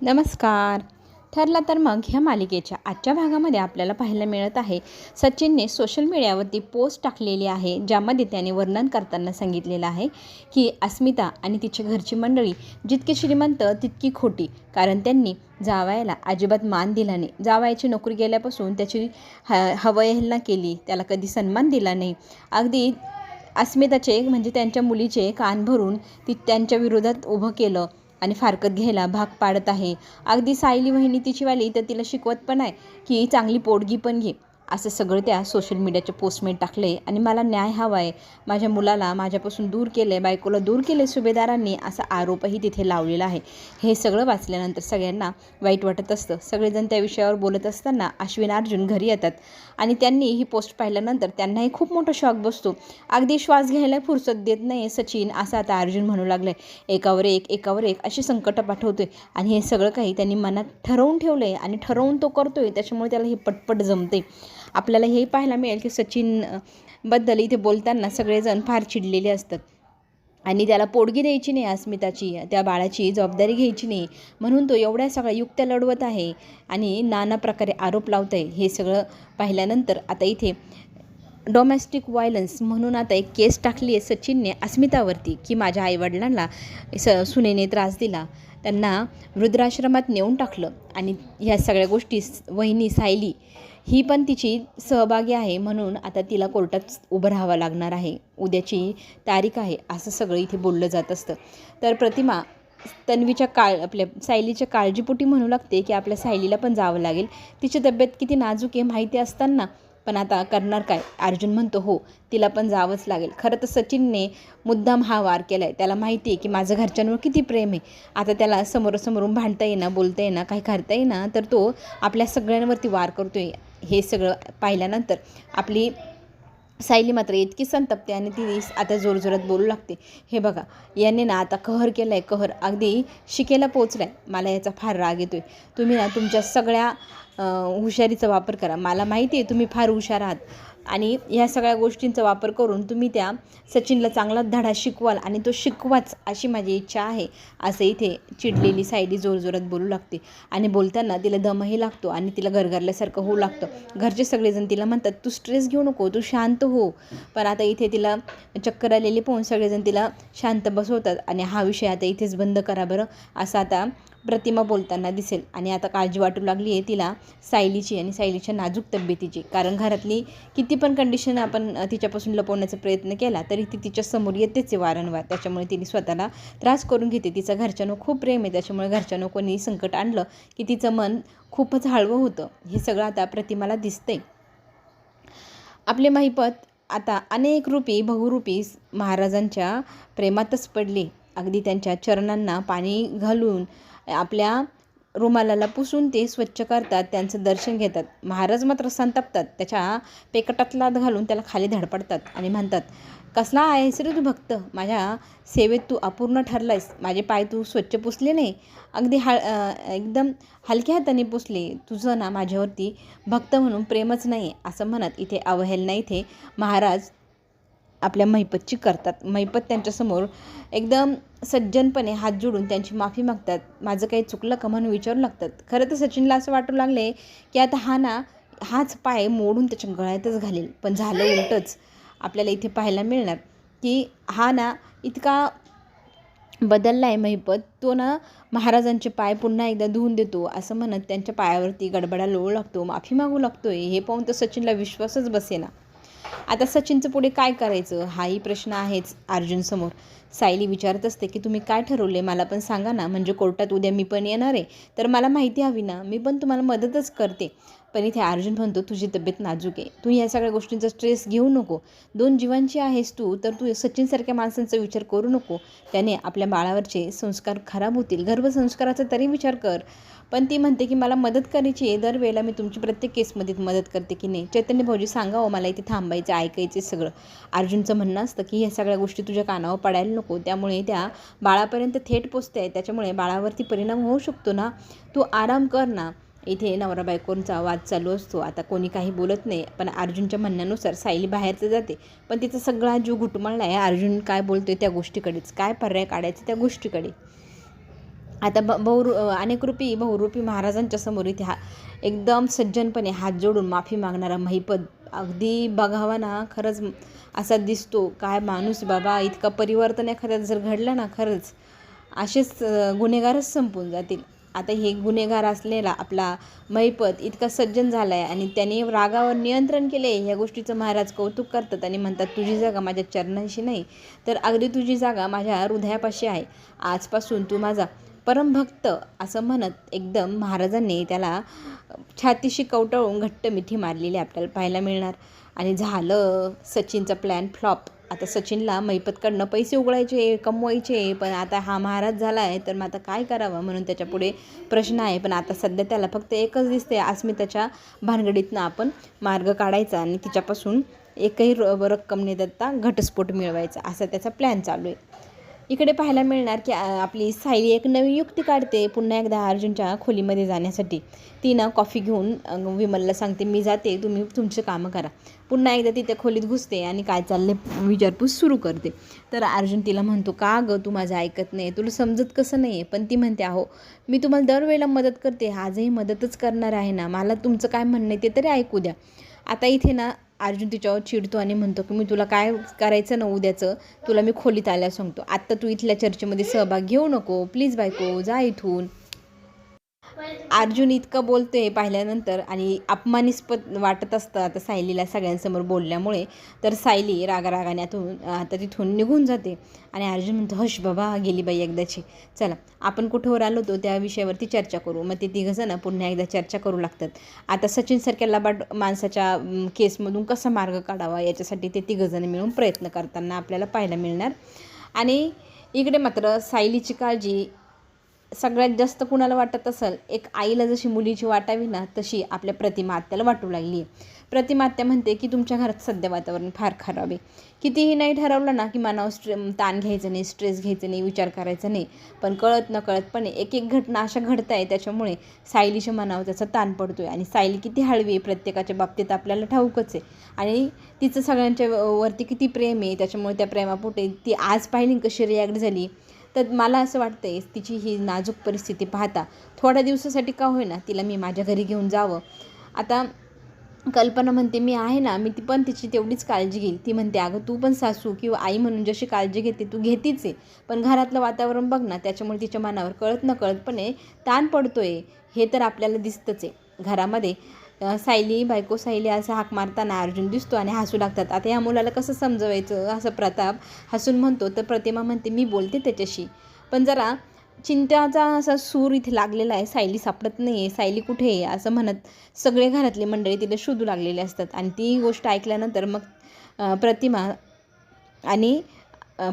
नमस्कार. ठरला तर मग ह्या मालिकेच्या आजच्या भागामध्ये आपल्याला पाहायला मिळत आहे, सचिनने सोशल मीडियावरती पोस्ट टाकलेली आहे, ज्यामध्ये त्याने वर्णन करताना सांगितलेलं आहे की अस्मिता आणि तिच्या घरची मंडळी जितकी श्रीमंत तितकी खोटी. कारण त्यांनी जावयाला अजिबात मान दिला नाही. जावयाची नोकरी गेल्यापासून त्याची हवहेलना केली, त्याला कधी सन्मान दिला नाही. अगदी अस्मिताचे म्हणजे त्यांच्या मुलीचे कान भरून त्यांच्या विरोधात उभं केलं आणि फारकत घ्यायला भाग पाडत आहे. अगदी सायली वहिनी तिचीवाली तर तिला शिकवत पण आहे की चांगली पोटगी पण घे. असं सगळं त्या सोशल मीडियाच्या पोस्टमध्ये टाकले आणि मला न्याय हवा आहे, माझ्या मुलाला माझ्यापासून दूर केलं आहे, बायकोला दूर केले सुभेदारांनी, असा आरोपही तिथे लावलेला आहे. हे सगळं वाचल्यानंतर सगळ्यांना वाईट वाटत असतं. सगळेजण त्या विषयावर बोलत असताना अश्विन अर्जुन घरी येतात आणि त्यांनी ही पोस्ट पाहिल्यानंतर त्यांनाही खूप मोठा शॉक बसतो. अगदी श्वास घ्यायला फुरसत देत नाही सचिन, असं आता अर्जुन म्हणू लागलं एकावर एक अशी संकटं पाठवतोय आणि हे सगळं काही त्यांनी मनात ठरवून ठेवलं आहे आणि ठरवून तो करतोय, त्याच्यामुळे त्याला हे पटपट जमते. आपल्याला हे पाहायला मिळेल की सचिनबद्दल इथे बोलताना सगळेजण फार चिडलेले असतात आणि त्याला पोटगी द्यायची नाही, अस्मिताची त्या बाळाची जबाबदारी घ्यायची नाही, म्हणून तो एवढ्या सगळ्या युक्त्या लढवत आहे आणि नाना प्रकारे आरोप लावत आहे. हे सगळं पाहिल्यानंतर आता इथे डोमेस्टिक व्हायलन्स म्हणून आता एक केस टाकली आहे सचिनने अस्मितावरती की माझ्या आईवडिलांना सुनेने त्रास दिला, त्यांना वृद्धाश्रमात नेऊन टाकलं आणि ह्या सगळ्या गोष्टी वहिनी सायली ही पण तिची सहभागी आहे, म्हणून आता तिला कोर्टात उभं राहावं लागणार आहे, उद्याची तारीख आहे, असं सगळं इथे बोललं जात असतं. तर प्रतिमा तन्वीच्या आपल्या सायलीच्या काळजीपोटी म्हणू लागते की आपल्या सायलीला पण जावं लागेल, तिची तब्येत किती नाजूक आहे माहिती असताना, पण आता करणार काय. अर्जुन म्हणतो हो तिला पण जावंच लागेल. खरं तर सचिनने मुद्दाम हा वार केला आहे, त्याला माहिती आहे की माझं घरच्यांवर किती प्रेम आहे. आता त्याला समोरासमोरून भांडता येईना, बोलता येईना, काही करता येईना, तर तो आपल्या सगळ्यांवरती वार करतो आहे. हे सगळं पाहिल्यानंतर आपली सायली मात्र इतकी संतप्ते आणि ती आता जोरजोरात बोलू लागते, हे बघा याने ना आता कहर केला आहे, कहर अगदी शिकेला पोचला आहे, मला याचा फार राग येतो आहे. तुम्ही ना तुमच्या सगळ्या हुशारीचा वापर करा, मला माहिती आहे तुम्ही फार हुशार आहात आणि ह्या सगळ्या गोष्टींचा वापर करून तुम्ही त्या सचिनला चांगला धडा शिकवाल आणि तो शिकवाच अशी माझी इच्छा आहे, असं इथे चिडलेली सायली जोरजोरात बोलू लागते. आणि बोलताना तिला दमही लागतो आणि तिला गरगरल्यासारखं होऊ लागतं. घरचे सगळेजण तिला म्हणतात तू स्ट्रेस घेऊ नको, तू शांत हो, पण आता इथे तिला चक्कर आलेली पाहून सगळेजण तिला शांत बसवतात आणि हा विषय आता इथेच बंद करा बरं, असं आता प्रतिमा बोलताना दिसेल. आणि आता काळजी वाटू लागली आहे तिला सायलीची आणि सायलीच्या नाजूक तब्येतीची, कारण घरातली किती पण कंडिशन आपण तिच्यापासून लपवण्याचा प्रयत्न केला तरी ती तिच्या समोर येतेच आहे वारंवार, त्याच्यामुळे तिने स्वतःला त्रास करून घेते. तिचं घरच्यांवर खूप प्रेम आहे, त्याच्यामुळे घरच्यांवर कोणी संकट आणलं की तिचं मन खूपच हळवं होतं. हे सगळं आता प्रतिमाला दिसतंय. आपले महिपत आता अनेक रूपी बहुरूपी महाराजांच्या प्रेमातच पडले. अगदी त्यांच्या चरणांना पाणी घालून आपल्या रुमालाला पुसून ते स्वच्छ करतात, त्यांचं दर्शन घेतात. महाराज मात्र संतापतात, त्याच्या पेकटातला घालून त्याला खाली धडपडतात आणि म्हणतात कसला आहेस रे तू भक्त, माझ्या सेवेत तू अपूर्ण ठरलायस, माझे पाय तू स्वच्छ पुसले नाही, अगदी एकदम हलक्या हाताने पुसले, तुझं ना माझ्यावरती भक्त म्हणून प्रेमच नाही, असं म्हणत इथे अवहेलना इथे महाराज आपल्या महिपतची करतात. महिपत त्यांच्यासमोर एकदम सज्जनपणे हात जोडून त्यांची माफी मागतात. माझं काही चुकलं का म्हणून विचारू लागतात. खरं तर सचिनला असं वाटू लागले की आता हाच पाय मोडून त्याच्या गळ्यातच घालेल, पण झालं उलटंच. आपल्याला इथे पाहायला मिळणार की हा ना इतका बदलला आहे महिपत, तो ना महाराजांचे पाय पुन्हा एकदा धुवून देतो असं म्हणत त्यांच्या पायावरती गडबडा लोळू लागतो, माफी मागू लागतोय. हे पाहून तर सचिनला विश्वासच बसेना. आता सचिनचं पुढे काय करायचं हाही प्रश्न आहेच अर्जुनसमोर. सायली विचारत असते की तुम्ही काय ठरवले मला पण सांगा ना, म्हणजे कोर्टात उद्या मी पण येणार आहे, तर मला माहिती हवी ना, मी पण तुम्हाला मदतच करते. पण इथे अर्जुन म्हणतो तुझी तब्येत नाजूक आहे, तू ह्या सगळ्या गोष्टींचा स्ट्रेस घेऊ नको, 2 जीवांची आहेस तू, तर तू सचिनसारख्या माणसांचा विचार करू नको, त्याने आपल्या बाळावरचे संस्कार खराब होतील, गर्भसंस्काराचा तरी विचार कर. पण ती म्हणते की मला मदत करायची आहे, दरवेळेला मी तुमची प्रत्येक केसमध्ये मदत करते की नाही, चैतन्य भाऊजी सांगा हो मला इथे थांबायचं ऐकायचे सगळं. अर्जुनचं म्हणणं असतं की ह्या सगळ्या गोष्टी तुझ्या कानावर पडायला नको, त्यामुळे त्या बाळापर्यंत थेट पोचते आहे, त्याच्यामुळे बाळावरती परिणाम होऊ शकतो ना, तू आराम कर ना. इथे नवरा बायकोंचा वाद चालू असतो, आता कोणी काही बोलत नाही, पण अर्जुनच्या म्हणण्यानुसार सायली बाहेरचं जाते, पण तिचा सगळा जीव घुटमळला आहे अर्जुन काय बोलतोय त्या गोष्टीकडेच, काय पर्याय काढायचं त्या गोष्टीकडे. आता अनेक बहुरूपी महाराजांच्या समोर इथे एकदम सज्जनपणे हात जोडून माफी मागणारा महिपत अगदी बघावा ना, खरंच असा दिसतो. काय माणूस बाबा, इतका परिवर्तन एखाद्यात जर घडलं ना, खरंच असेच गुन्हेगारच संपून जातील. आता हे गुन्हेगार असलेला आपला महिपत इतका सज्जन झाला आहे आणि त्याने रागावर नियंत्रण केले. ह्या गोष्टीचं महाराज कौतुक करतात आणि म्हणतात, तुझी जागा माझ्या चरणाशी नाही, तर अगदी तुझी जागा माझ्या हृदयापाशी आहे. आजपासून तू माझा परमभक्त, असं म्हणत एकदम महाराजांनी त्याला छातीशी कवटाळून घट्ट मिठी मारलेली आपल्याला पाहायला मिळणार. आणि झालं सचिनचा प्लॅन फ्लॉप. आता सचिनला महिपतकडनं पैसे उगळायचे, कमवायचे, पण आता हा महाराज झाला आहे, तर मग आता काय करावं म्हणून त्याच्यापुढे प्रश्न आहे. पण आता सध्या त्याला फक्त एकच दिसते, अस्मिताच्या भानगडीतनं आपण मार्ग काढायचा आणि तिच्यापासून एकही रक्कम न देता घटस्फोट मिळवायचा, असा त्याचा प्लॅन चालू आहे. इकडे पाहायला मिळणार की आपली सायली एक नवी युक्ती काढते पुन्हा एकदा अर्जुनच्या खोलीमध्ये जाण्यासाठी. ती ना कॉफी घेऊन विमलला सांगते, मी जाते, तुम्ही तुमचं कामं करा. पुन्हा एकदा ती त्या खोलीत घुसते आणि काय चाललंय विचारपूस सुरू करते. तर अर्जुन तिला म्हणतो, का गं तू माझं ऐकत नाही, तुला समजत कसं नाही आहे. पण ती म्हणते, अहो मी तुम्हाला दरवेळेला मदत करते, आजही मदतच करणार आहे ना, मला तुमचं काय म्हणणं आहे ते तरी ऐकू द्या. आता इथे ना अर्जुन तिच्यावर चिडतो आणि म्हणतो की मी तुला काय करायचं ना उद्याचं, तुला मी खोलीत आल्यास सांगतो. आत्ता तू इथल्या चर्चेमध्ये सहभाग घेऊ नको, प्लीज बायको जा इथून. अर्जुन इतकं बोलतोय पाहिल्यानंतर आणि अपमानास्पद वाटत असतं आता सायलीला सगळ्यांसमोर बोलल्यामुळे. तर सायली रागारागाने आता तिथून निघून जाते आणि अर्जुन म्हणतो, हश बाबा, गेली बाई एकदाची, चला आपण कुठेवर आलो होतो त्या विषयावरती चर्चा करू. मग ते तिघंजणं पुन्हा एकदा चर्चा करू लागतात. आता सचिनसारख्या लबाड माणसाच्या केसमधून कसा मार्ग काढावा याच्यासाठी ते तिघंजणं मिळून प्रयत्न करताना आपल्याला पाहायला मिळणार. आणि इकडे मात्र सायलीची काळजी सगळ्यात जास्त कुणाला वाटत असेल, एक आईला जशी मुलीची वाटावी ना, तशी आपल्या प्रतिमा आत्याला वाटू लागली आहे. प्रतिमा आत्या म्हणते की तुमच्या घरात सध्या वातावरण फार खराब आहे. कितीही नाही ठरवलं ना की मनावर ताण घ्यायचं नाही, स्ट्रेस घ्यायचं नाही, विचार करायचा नाही, पण कळत नकळतपणे एक एक घटना अशा घडत आहे त्याच्यामुळे सायलीच्या मनावर त्याचा ताण पडतो आहे. आणि सायली किती हळवी आहे प्रत्येकाच्या बाबतीत आपल्याला ठाऊकच आहे. आणि तिचं सगळ्यांच्या वरती किती प्रेम आहे, त्याच्यामुळे त्या प्रेमापोटे ती आज पाहिली कशी रिॲक्ट झाली. तर मला असं वाटतं आहे तिची ही नाजूक परिस्थिती पाहता थोड्या दिवसासाठी का होईना तिला मी माझ्या घरी घेऊन जावं. आता कल्पना म्हणते, मी आहे ना, मी पण तिची तेवढीच काळजी घेईल. ती म्हणते, अगं तू पण सासू किंवा आई म्हणून जशी काळजी घेते तू घेतीच आहे, पण घरातलं वातावरण बघ ना, त्याच्यामुळे तिच्या मनावर कळत नकळतपणे ताण पडतो आहे, हे तर आपल्याला दिसतंच आहे. घरामध्ये बायको सायली असं हाक मारताना अर्जुन दिसतो आणि हसू लागतात. आता या मुलाला कसं समजवायचं असं प्रताप हसून म्हणतो. तर प्रतिमा म्हणते, मी बोलते त्याच्याशी, पण जरा चिंतेचा असा सूर इथे लागलेला आहे, सायली सापडत नाही आहे, सायली कुठे आहे असं म्हणत सगळे घरातले मंडळी तिला शोधू लागलेले असतात. आणि ती गोष्ट ऐकल्यानंतर मग प्रतिमा आणि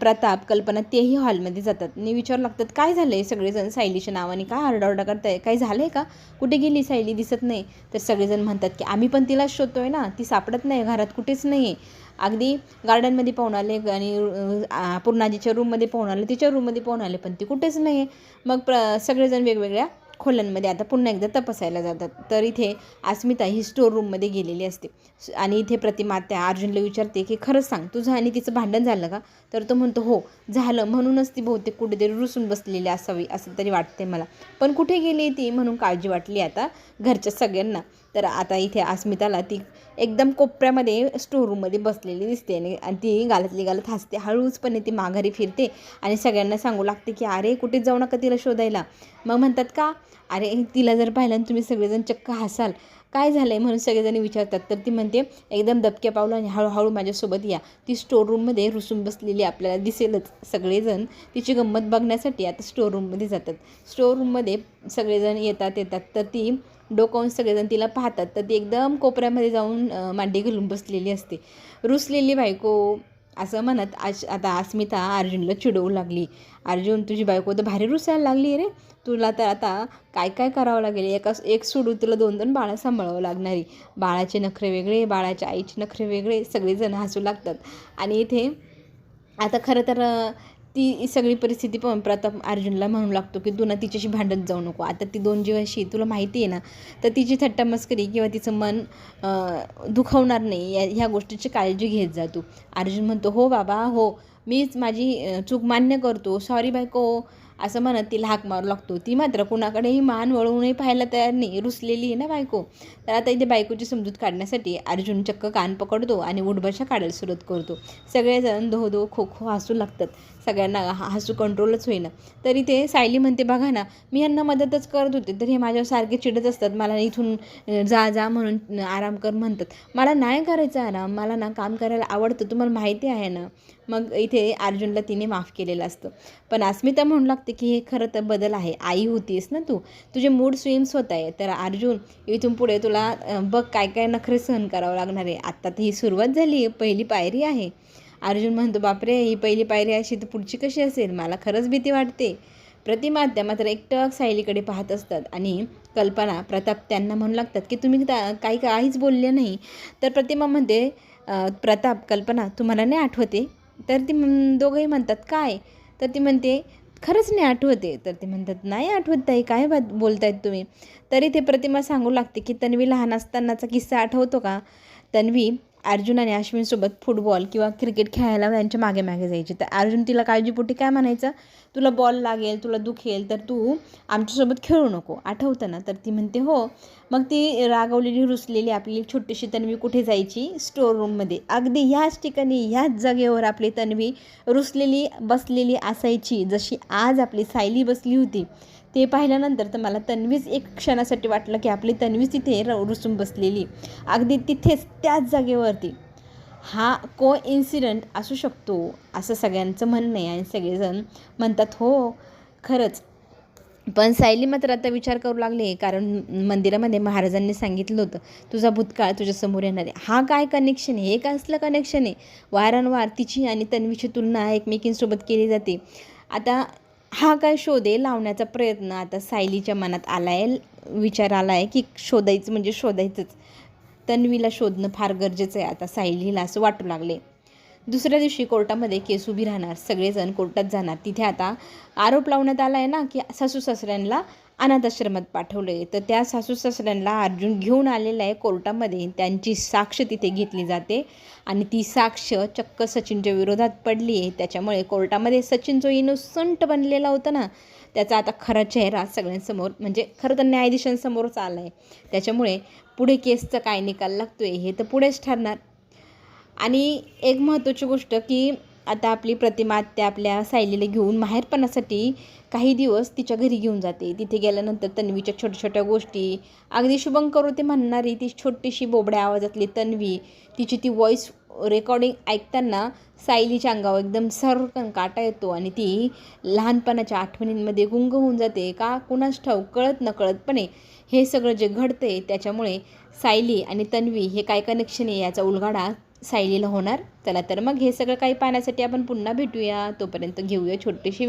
प्रताप, कल्पना तेही हॉलमध्ये जातात आणि विचारू लागतात, काय झालं आहे, सगळेजण सायलीच्या नावाने काय आरडाओरडा करताय, काय झालं आहे का, कुठे गेली सायली, दिसत नाही. तर सगळेजण म्हणतात की आम्ही पण तिलाच शोधतो आहे ना, ती सापडत नाही, घरात कुठेच नाही आहे. अगदी गार्डनमध्ये पाहून आले आणि पूर्णाजीच्या रूममध्ये पाहून आले, तिच्या रूममध्ये पाहून आले, पण ती कुठेच नाही आहे. मग सगळेजण वेगवेगळ्या खोल्यांमध्ये आता पुन्हा एकदा तपासायला जातात. तर इथे अस्मिता ही स्टोर रूममध्ये गेलेली असते आणि इथे प्रतिमा त्या अर्जुनला विचारते की खरंच सांग, तुझं आणि तिचं भांडण झालं का. तर तो म्हणतो, हो झालं, म्हणूनच ती बहुतेक कुठेतरी रुसून बसलेली असावी असं तरी वाटते मला, पण कुठे गेली ती म्हणून काळजी वाटली आता घरच्या सगळ्यांना. तर आता इथे अस्मिताला ती एकदम कोपऱ्यामध्ये स्टोर रूममध्ये बसलेली दिसते आणि ती गालातली गालत हसते. हळूचपणे ती माघारी फिरते आणि सगळ्यांना सांगू लागते की अरे कुठेच जाऊ नका तिला शोधायला. मग म्हणतात, का, अरे तिला जर पाहिलं आणि तुम्ही सगळेजण चक्क हसाल, काय झालं आहे म्हणून सगळेजण विचारतात. तर ती म्हणते, एकदम दबक्या पावलाने हळूहळू माझ्यासोबत या. ती स्टोर रूममध्ये रुसून बसलेली आपल्याला दिसेलच. सगळेजण तिची गंमत बघण्यासाठी आता स्टोर रूममध्ये जातात. स्टोर रूममध्ये सगळेजण येतात. तर ती डोकावून सगळेजण तिला पाहतात. तर ती एकदम कोपऱ्यामध्ये जाऊन मांडी घालून बसलेली असते. रुसलेली बायको असं म्हणत आता अस्मिता अर्जुनला चिडवू लागली. अर्जुन, तुझी बायको तर भारी रुसायला लागली रे, तुला तर आता काय काय करावं लागेल, एक सोडून तुला 2-2 बाळं सांभाळावं लागणारी, बाळाचे नखरे वेगळे, बाळाच्या आईचे नखरे वेगळे. सगळेजण हसू लागतात. आणि इथे आता खरं तर ती सगळी परिस्थिती पाहून प्रताप अर्जुनला म्हणू लागतो की तू ना तिच्याशी भांडत जाऊ नको. आता ती 2 जीवाशी तुला माहिती आहे ना, तर तिची थट्टा मस्करी किंवा तिचं मन दुखवणार नाही ह्या गोष्टीची काळजी घेत जा तू. अर्जुन म्हणतो, हो बाबा, हो मीच माझी चूक मान्य करतो, सॉरी बायको. असं म्हणत तिला हाक मारू लागतो. ती मात्र कुणाकडेही मान वळवूनही पाहायला तयार नाही, रुसलेली आहे ना बायको. तर आता इथे बायकोची समजूत काढण्यासाठी अर्जुन चक्क कान पकडतो आणि उठबशा काढायला सुरुवात करतो. सगळेजण धो धो खो खो हसू लागतात. सगळ्यांना हसू कंट्रोलच होईना. तरी ते सायली म्हणते, बघा ना, मी यांना मदतच करत होते तर हे माझ्यावर सारखे चिडत असतात. मला इथून जा जा म्हणून आराम कर म्हणतात. मला नाही करायचा आराम, मला ना काम करायला आवडतं, तुम्हाला माहिती आहे ना. मग इथे अर्जुनला तिने माफ केलेलं असतं. पण अस्मिता म्हणू लागते की हे खरं तर बदल आहे. आई होतीस ना तू, तुझे मूड स्विंग्स होत आहे. तर अर्जुन, इथून पुढे तुला बघ काय काय नखरे सहन करावं लागणार आहे. आत्ता तर ही सुरुवात झाली, पहिली पायरी आहे. अर्जुन म्हणतो, बापरे, ही पहिली पायरी अशी तर पुढची कशी असेल, मला खरंच भीती वाटते. प्रतिमा त्या मात्र एकटक सायलीकडे पाहत असतात आणि कल्पना, प्रताप त्यांना म्हणू लागतात की तुम्ही काहीच बोलले नाही. तर प्रतिमा म्हणते, प्रताप, कल्पना, तुम्हाला नाही आठवते? तर ती दोघंही म्हणतात, काय? तर ती म्हणते, खरंच नाही आठवते. तर ते म्हणतात, नाही आठवत ताई, काय बोलतायत तुम्ही? तरी ते प्रतिमा सांगू लागते की तन्वी लहान असतानाचा किस्सा आठवतो का? तन्वी अर्जुन आणि अश्विनसोबत फुटबॉल किंवा क्रिकेट खेळायला त्यांच्या मागे मागे जायची. तर अर्जुन तिला काळजीपोटी काय म्हणायचं, तुला बॉल लागेल, तुला दुखेल, तर तू आमच्यासोबत खेळू नको, आठवतं ना? तर ती म्हणते, हो. मग ती रागवलेली रुसलेली आपली छोटीशी तन्वी कुठे जायची? स्टोर रूममध्ये. अगदी ह्याच ठिकाणी, ह्याच जागेवर आपली तन्वी रुसलेली बसलेली असायची, जशी आज आपली सायली बसली होती. ते पाहिल्यानंतर तर मला तन्वीच एक क्षणासाठी वाटलं की आपली तन्वीच तिथे रुसून बसलेली, अगदी तिथेच त्याच जागेवरती. हा इन्सिडंट असू शकतो असं सगळ्यांचं म्हणणं आहे आणि सगळेजण म्हणतात, हो खरंच. पण सायली मात्र आता विचार करू लागले, कारण मंदिरामध्ये महाराजांनी सांगितलं होतं, तुझा भूतकाळ तुझ्यासमोर येणार आहे. हा काय कनेक्शन आहे? हे काय असलं कनेक्शन आहे? वारंवार तिची आणि तन्वीची तुलना एकमेकींसोबत केली जाते. आता हा काय शोध आहे लावण्याचा प्रयत्न आता सायलीच्या मनात आला आहे, विचार आला आहे की शोधायचं म्हणजे शोधायचंच. तन्वीला शोधणं फार गरजेचं आहे आता सायलीला, असं वाटू लागले. दुसऱ्या दिवशी कोर्टामध्ये केस उभी राहणार, सगळेजण कोर्टात जाणार. तिथे आता आरोप लावण्यात आला आहे ना की सासू सासऱ्यांना अनाथाश्रमात पाठवले. तर त्या सासू सासऱ्यांना अर्जुन घेऊन आलेला आहे कोर्टामध्ये. त्यांची साक्ष तिथे घेतली जाते आणि ती साक्ष चक्क सचिनच्या विरोधात पडली आहे. त्याच्यामुळे कोर्टामध्ये सचिन जो इनोसंट बनलेला होता ना, त्याचा आता खरा चेहरा सगळ्यांसमोर, म्हणजे खरं तर न्यायाधीशांसमोरच आला आहे. त्याच्यामुळे पुढे केसचा काय निकाल लागतो आहे हे तर पुढेच ठरणार. आणि एक महत्त्वाची गोष्ट की आता आपली प्रतिमा त्या आपल्या सायलीला घेऊन माहेरपणासाठी काही दिवस तिच्या घरी घेऊन जाते. तिथे गेल्यानंतर तन्वीच्या छोट्या छोट्या गोष्टी, अगदी शुभंकरोती म्हणणारी ती छोटीशी बोबड्या आवाजातली तन्वी, तिची ती व्हॉईस रेकॉर्डिंग ऐकताना सायलीच्या अंगावर एकदम सरकन काटा येतो आणि ती लहानपणाच्या आठवणींमध्ये गुंग होऊन जाते. का कुणास ठाऊक, कळत नकळतपणे हे सगळं जे घडते त्याच्यामुळे सायली आणि तन्वी हे काय कनेक्शन आहे याचा उलगडा सायलीला होणार. चला तर मग हे सगळं काही पाहण्यासाठी आपण पुन्हा भेटूया. तोपर्यंत घेऊया छोटीशी